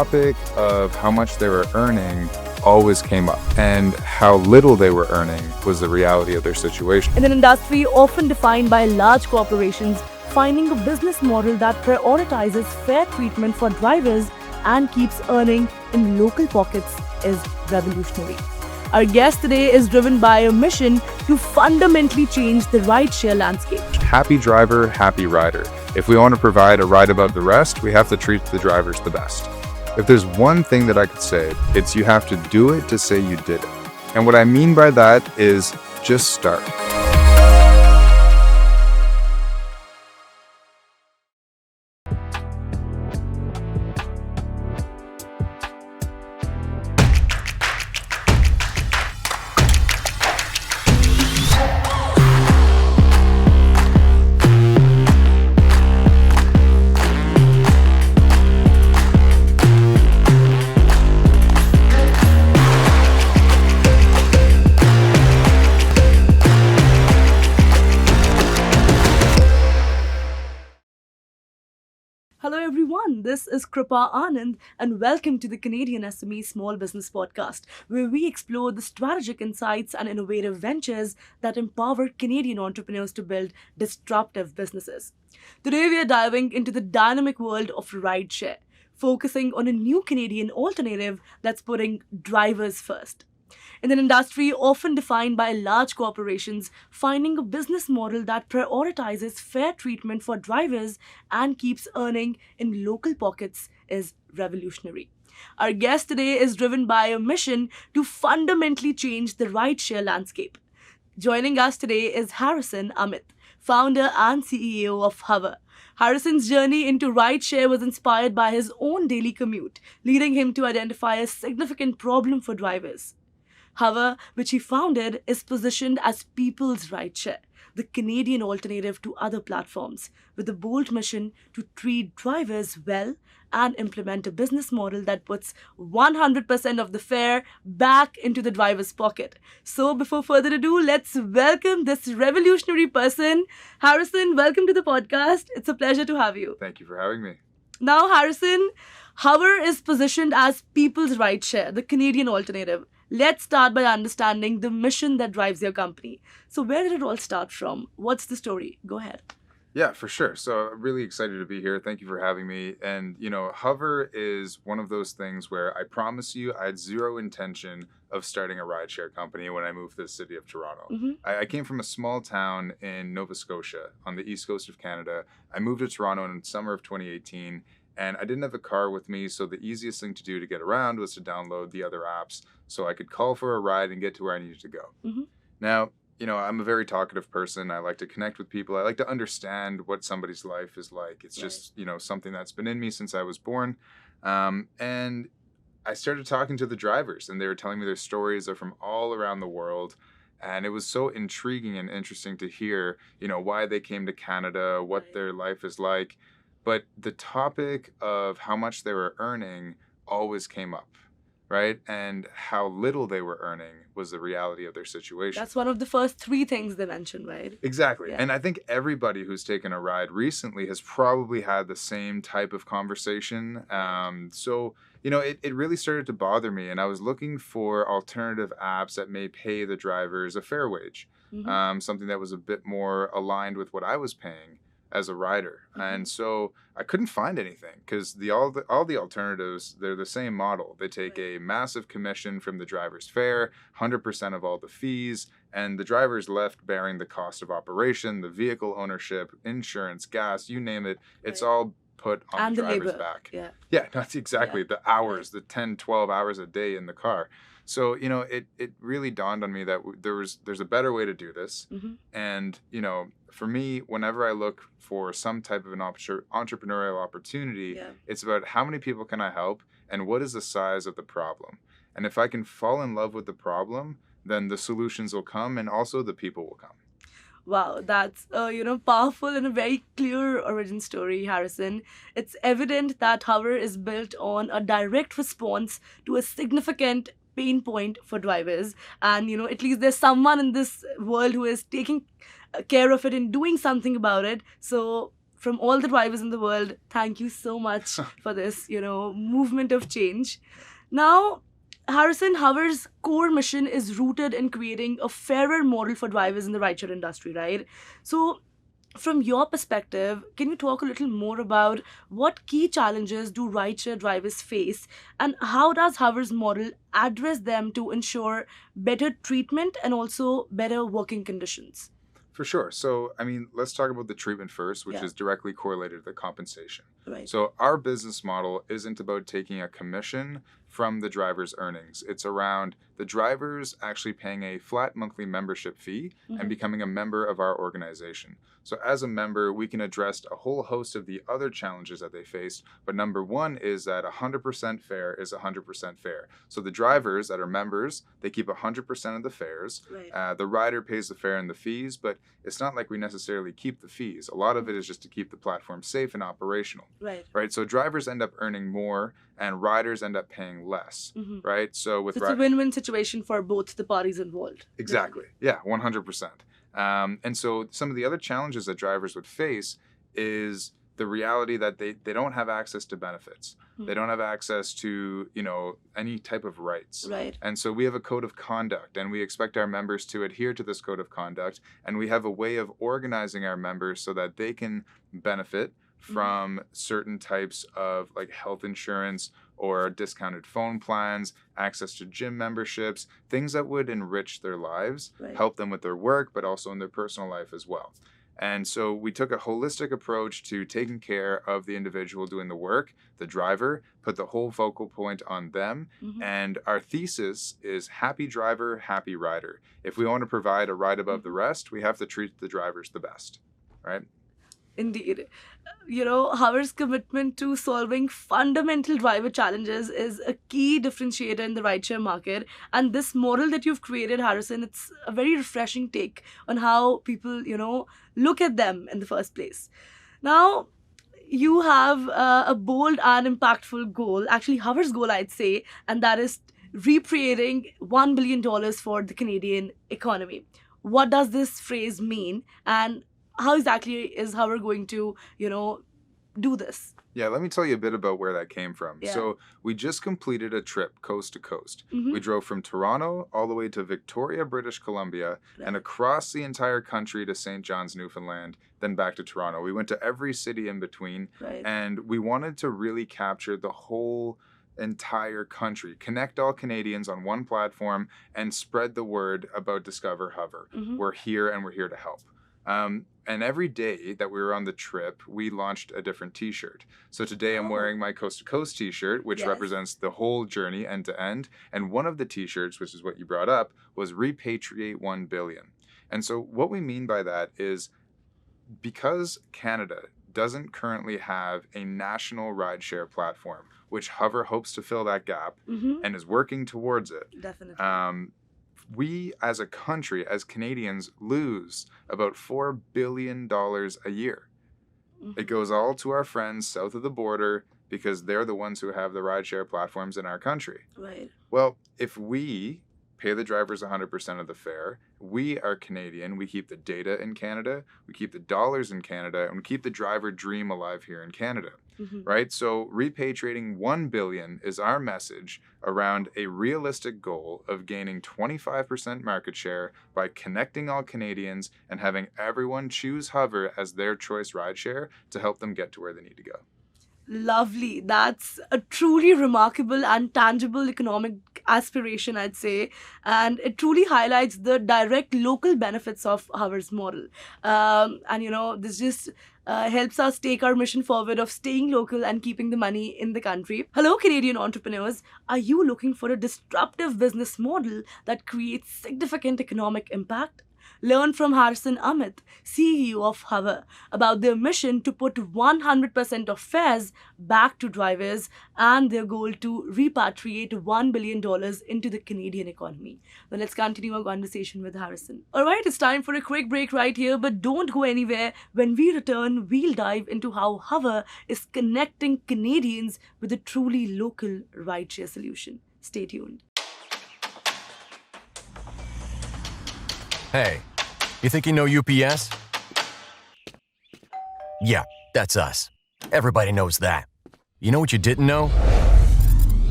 topic of how much they were earning always came up, and how little they were earning was the reality of their situation. In an industry often defined by large corporations, finding a business model that prioritizes fair treatment for drivers and keeps earning in local pockets is revolutionary. Our guest today is driven by a mission to fundamentally change the rideshare landscape. Happy driver, happy rider. If we want to provide a ride above the rest, we have to treat the drivers the best. If there's one thing that I could say, it's you have to do it to say you did it. And what I mean by that is just start. Hello everyone, this is Kripa Anand and welcome to the CanadianSME Small Business Podcast, where we explore the strategic insights and innovative ventures that empower Canadian entrepreneurs to build disruptive businesses. Today we are diving into the dynamic world of rideshare, focusing on a new Canadian alternative that's putting drivers first. In an industry often defined by large corporations, finding a business model that prioritizes fair treatment for drivers and keeps earning in local pockets is revolutionary. Our guest today is driven by a mission to fundamentally change the rideshare landscape. Joining us today is Amit, founder and CEO of HOVR. Harrison's journey into rideshare was inspired by his own daily commute, leading him to identify a significant problem for drivers. HOVR, which he founded, is positioned as people's rideshare, the Canadian alternative to other platforms, with a bold mission to treat drivers well and implement a business model that puts 100% of the fare back into the driver's pocket. So before further ado, let's welcome this revolutionary person. Harrison, welcome to the podcast. It's a pleasure to have you. Thank you for having me. Now, Harrison, HOVR is positioned as people's rideshare, the Canadian alternative. Let's start by understanding the mission that drives your company. So where did it all start from? What's the story? Go ahead. Yeah, for sure. So I'm really excited to be here. Thank you for having me. And, HOVR is one of those things where I promise you I had zero intention of starting a rideshare company when I moved to the city of Toronto. Mm-hmm. I came from a small town in Nova Scotia on the east coast of Canada. I moved to Toronto in summer of 2018. And I didn't have a car with me, so the easiest thing to do to get around was to download the other apps so I could call for a ride and get to where I needed to go. Mm-hmm. Now, I'm a very talkative person. I like to connect with people. I like to understand what somebody's life is like. It's just, something that's been in me since I was born. And I started talking to the drivers, and they were telling me their stories are from all around the world. And it was so intriguing and interesting to hear, why they came to Canada, what their life is like. But the topic of how much they were earning always came up, right? And how little they were earning was the reality of their situation. That's one of the first three things they mentioned, right? Exactly. Yeah. And I think everybody who's taken a ride recently has probably had the same type of conversation. So it really started to bother me. And I was looking for alternative apps that may pay the drivers a fair wage, something that was a bit more aligned with what I was paying as a rider. Mm-hmm. And so I couldn't find anything because all the alternatives, they're the same model. They take a massive commission from the driver's fare, 100% of all the fees, and the driver's left bearing the cost of operation, the vehicle ownership, insurance, gas, you name it. It's all put on and the driver's labor. back. Yeah, that's exactly the hours, the 10, 12 hours a day in the car. So, it really dawned on me that there's a better way to do this. Mm-hmm. And, for me, whenever I look for some type of an entrepreneurial opportunity, it's about how many people can I help and what is the size of the problem. And if I can fall in love with the problem, then the solutions will come and also the people will come. Wow, that's powerful and a very clear origin story, Harrison. It's evident that HOVR is built on a direct response to a significant pain point for drivers, and at least there's someone in this world who is taking care of it and doing something about it. So from all the drivers in the world, thank you so much for this, movement of change. Now, Harrison, HOVR's core mission is rooted in creating a fairer model for drivers in the rideshare industry, right? So, from your perspective, can you talk a little more about what key challenges do rideshare drivers face, and how does HOVR's model address them to ensure better treatment and also better working conditions? For sure. So, let's talk about the treatment first, which Yeah. is directly correlated to the compensation. Right. So, our business model isn't about taking a commission from the driver's earnings. It's around the drivers actually paying a flat monthly membership fee and becoming a member of our organization. So, as a member, we can address a whole host of the other challenges that they face. But number one is that 100% fair is 100% fair. So, the drivers that are members, they keep 100% of the fares. Right. The rider pays the fare and the fees, but it's not like we necessarily keep the fees. A lot of it is just to keep the platform safe and operational. Right. So drivers end up earning more and riders end up paying less. Right. So with So it's a win-win situation for both the parties involved. Exactly. Yeah, 100%. And so some of the other challenges that drivers would face is the reality that they don't have access to benefits. They don't have access to, any type of rights. Right. And so we have a code of conduct, and we expect our members to adhere to this code of conduct. And we have a way of organizing our members so that they can benefit from certain types of like health insurance or discounted phone plans, access to gym memberships, things that would enrich their lives, Right. help them with their work, but also in their personal life as well. And so we took a holistic approach to taking care of the individual doing the work, the driver, put the whole focal point on them. And our thesis is happy driver, happy rider. If we want to provide a ride above the rest, we have to treat the drivers the best, right? Indeed. HOVR's commitment to solving fundamental driver challenges is a key differentiator in the rideshare market. And this model that you've created, Harrison, it's a very refreshing take on how people, look at them in the first place. Now, you have a bold and impactful goal, actually HOVR's goal, I'd say, and that is repatriating $1 billion for the Canadian economy. What does this phrase mean? And how exactly is HOVR going to, do this? Yeah, let me tell you a bit about where that came from. Yeah. So we just completed a trip coast to coast. Mhm. We drove from Toronto all the way to Victoria, British Columbia, and across the entire country to St. John's, Newfoundland, then back to Toronto. We went to every city in between, Right. and we wanted to really capture the whole entire country, connect all Canadians on one platform, and spread the word about Discover HOVR. We're here and we're here to help. And every day that we were on the trip, we launched a different t-shirt. So today I'm wearing my Coast to Coast t-shirt, which Yes. represents the whole journey end to end. And one of the t-shirts, which is what you brought up, was Repatriate 1 billion. And so what we mean by that is because Canada doesn't currently have a national rideshare platform, which HOVR hopes to fill that gap and is working towards it. Definitely. We as a country, as Canadians, lose about $4 billion a year. It goes all to our friends south of the border because they're the ones who have the rideshare platforms in our country. Right. Well, if we pay the drivers 100% of the fare, we are Canadian, we keep the data in Canada, we keep the dollars in Canada, and we keep the driver dream alive here in Canada. Right? So repatriating 1 billion is our message around a realistic goal of gaining 25% market share by connecting all Canadians and having everyone choose HOVR as their choice rideshare to help them get to where they need to go. Lovely. That's a truly remarkable and tangible economic aspiration, I'd say. And it truly highlights the direct local benefits of HOVR's model. This just helps us take our mission forward of staying local and keeping the money in the country. Hello, Canadian entrepreneurs. Are you looking for a disruptive business model that creates significant economic impact? Learn from Harrison Amit, CEO of HOVR, about their mission to put 100% of fares back to drivers and their goal to repatriate $1 billion into the Canadian economy. Now let's continue our conversation with Harrison. Alright, it's time for a quick break right here, but don't go anywhere. When we return, we'll dive into how HOVR is connecting Canadians with a truly local rideshare solution. Stay tuned. Hey, you think you know UPS? Yeah, That's us. Everybody knows that. You know what you didn't know?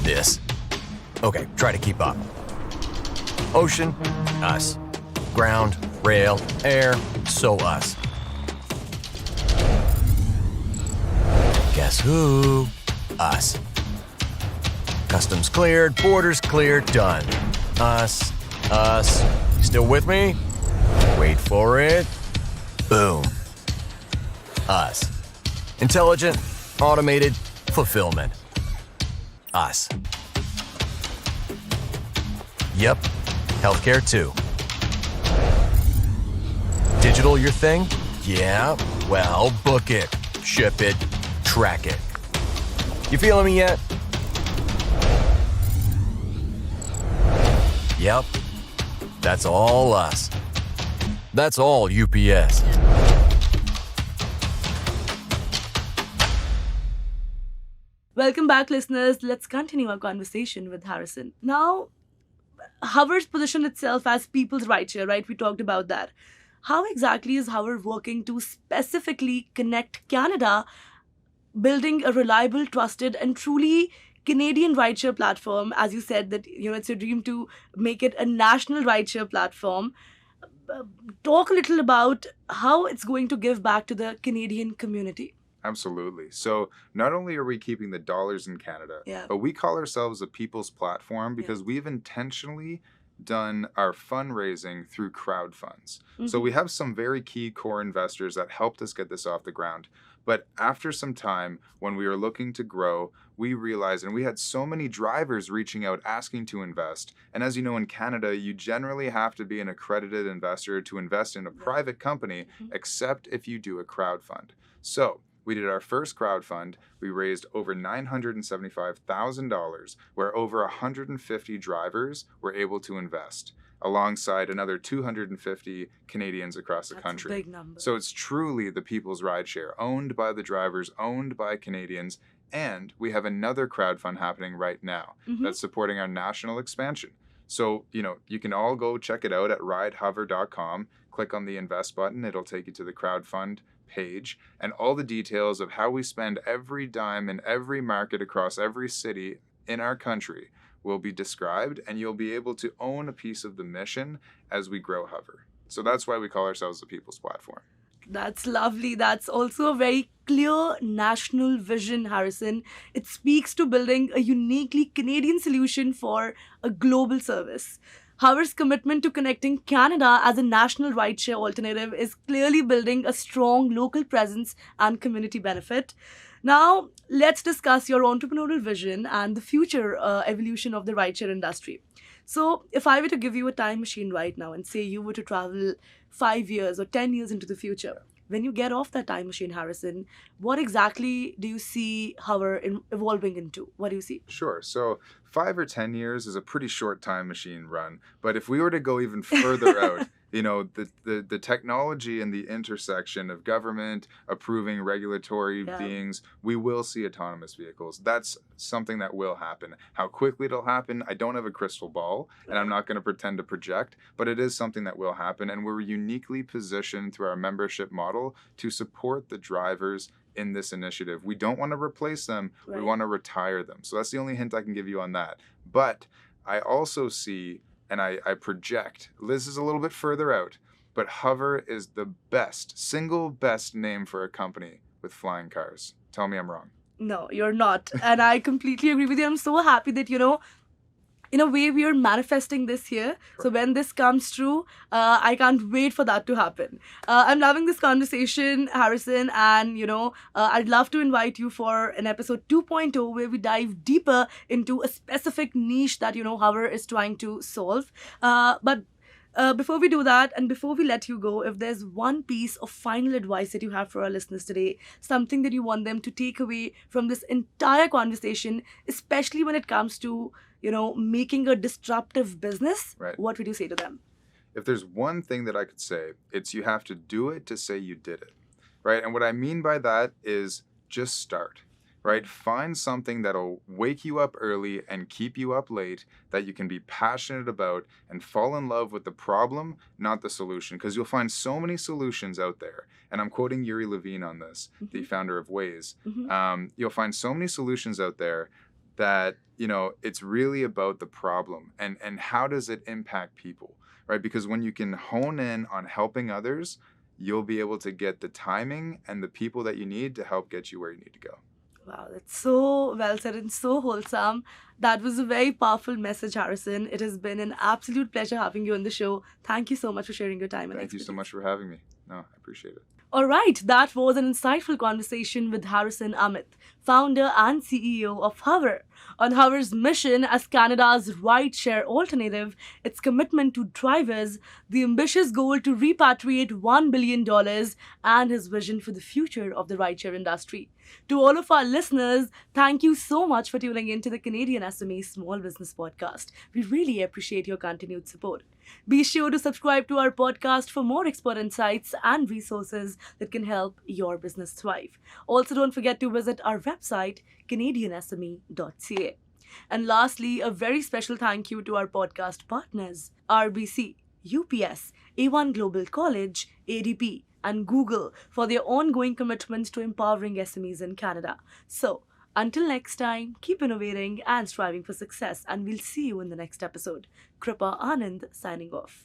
This. Okay, try to keep up. Ocean, us. Ground, rail, air, so us. Guess who? Us. Customs cleared, borders cleared, done. Us. You still with me? Wait for it. Boom. Us. Intelligent, automated, fulfillment. Us. Yep. Healthcare too. Digital your thing? Yeah. Well, book it, ship it, track it. You feeling me yet? Yep. That's all us. That's all UPS. Welcome back, listeners. Let's continue our conversation with Harrison. Now, HOVR's positioned itself as people's rideshare, right? We talked about that. How exactly is HOVR working to specifically connect Canada, building a reliable, trusted, and truly Canadian rideshare platform? As you said, that it's your dream to make it a national rideshare platform. Talk a little about how it's going to give back to the Canadian community. Absolutely. So not only are we keeping the dollars in Canada, but we call ourselves a people's platform because we've intentionally done our fundraising through crowdfunds. So we have some very key core investors that helped us get this off the ground. But after some time, when we were looking to grow, we realized, and we had so many drivers reaching out asking to invest. And as you know, in Canada, you generally have to be an accredited investor to invest in a private company, except if you do a crowdfund. So we did our first crowdfund. We raised over $975,000, where over 150 drivers were able to invest, alongside another 250 Canadians across the country. That's a big number. So it's truly the people's rideshare, owned by the drivers, owned by Canadians. And we have another crowdfund happening right now that's supporting our national expansion. So, you can all go check it out at ridehover.com. Click on the invest button. It'll take you to the crowdfund page, and all the details of how we spend every dime in every market across every city in our country will be described, and you'll be able to own a piece of the mission as we grow HOVR. So that's why we call ourselves the people's platform. That's lovely. That's also a very clear national vision, Harrison. It speaks to building a uniquely Canadian solution for a global service. HOVR's commitment to connecting Canada as a national rideshare alternative is clearly building a strong local presence and community benefit. Now, let's discuss your entrepreneurial vision and the future evolution of the rideshare industry. So, if I were to give you a time machine right now and say you were to travel 5 years or 10 years into the future, when you get off that time machine, Harrison, what exactly do you see HOVR evolving into? What do you see? Sure. So 5 or 10 years is a pretty short time machine run. But if we were to go even further out, the technology and the intersection of government approving regulatory beings, we will see autonomous vehicles. That's something that will happen. How quickly it'll happen, I don't have a crystal ball, and I'm not going to pretend to project, but it is something that will happen. And we're uniquely positioned through our membership model to support the drivers in this initiative. We don't want to replace them. We want to retire them. So that's the only hint I can give you on that. But I also see, and I project, this is a little bit further out, but HOVR is the single best name for a company with flying cars. Tell me I'm wrong. No, you're not. And I completely agree with you. I'm so happy that, in a way, we are manifesting this here. So when this comes true, I can't wait for that to happen. I'm loving this conversation, Harrison, and, I'd love to invite you for an episode 2.0 where we dive deeper into a specific niche that, HOVR is trying to solve. But before we do that, and before we let you go, if there's one piece of final advice that you have for our listeners today, something that you want them to take away from this entire conversation, especially when it comes to making a disruptive business, what would you say to them? If there's one thing that I could say, it's you have to do it to say you did it, right? And what I mean by that is just start, right? Find something that'll wake you up early and keep you up late that you can be passionate about, and fall in love with the problem, not the solution, because you'll find so many solutions out there. And I'm quoting Yuri Levine on this, the founder of Waze. You'll find so many solutions out there that, it's really about the problem and how does it impact people, right? Because when you can hone in on helping others, you'll be able to get the timing and the people that you need to help get you where you need to go. Wow, that's so well said and so wholesome. That was a very powerful message, Harrison. It has been an absolute pleasure having you on the show. Thank you so much for sharing your time and Thank you so much for having me. No, I appreciate it. All right, that was an insightful conversation with Harrison Amit, founder and CEO of HOVR. On HOVR's mission as Canada's rideshare alternative, its commitment to drivers, the ambitious goal to repatriate $1 billion, and his vision for the future of the rideshare industry. To all of our listeners, thank you so much for tuning in to the Canadian SME Small Business Podcast. We really appreciate your continued support. Be sure to subscribe to our podcast for more expert insights and resources that can help your business thrive. Also, don't forget to visit our website, CanadianSME.ca. And lastly, a very special thank you to our podcast partners, RBC, UPS, A1 Global College, ADP, and Google for their ongoing commitment to empowering SMEs in Canada. So, until next time, keep innovating and striving for success, and we'll see you in the next episode. Kripa Anand signing off.